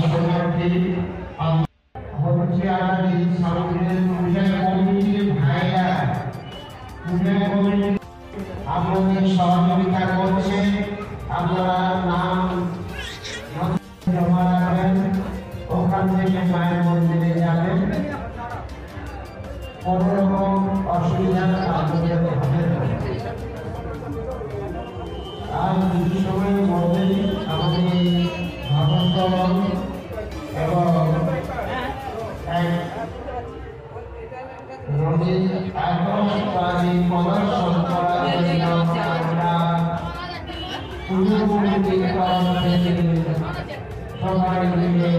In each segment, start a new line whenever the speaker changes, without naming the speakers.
দর্শনার্থী হলচিয়ারি সামগ্রীর পূজা কমিটির ভাইরা পূজা কমিটি আপনাদের সহযোগিতা করছে। আপনারা নাম জমা রাখবেন, ওখান থেকে মায়ের মন্দিরে যাবেন। কোনো রকম অসুবিধা আপনাদের হবে না। আর কিছু সময়ের মধ্যেই আমাদের ভগবন্তন এবং প্রদর্শন করার জন্য আমরা পুজো কমিটির তরফ থেকে সবাই মিলে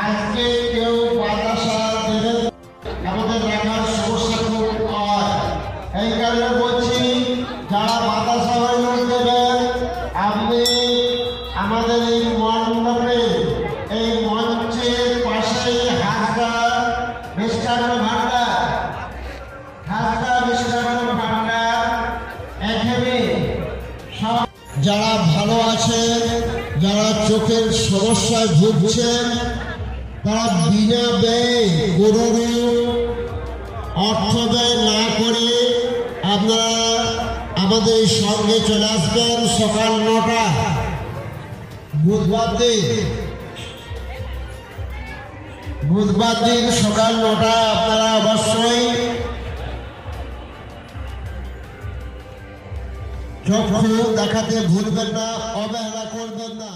আজকে কেউ বাতাসা দেবেন, আমাদের রাখার সমস্যা খুব হয়। এই কারণে বলছি, যারা বাতাসা হয়ে দেবেন আপনি আমাদের এই মণ্ডপে এই মঞ্চের পাশে হাসা মিষ্টান্ন ভান্ডার এখানে সব যারা ভালো আছেন, যারা চোখের সমস্যায় ভুগছেন, তারা বিনা ব্যয় কোনো অর্থ ব্যয় না করে আপনারা আমাদের সঙ্গে চলে আসবেন। সকাল 9টা বুধবার দিন সকাল 9টা আপনারা অবশ্যই চক্ষু দেখাতে ভুলবেন না, অবহেলা করবেন না।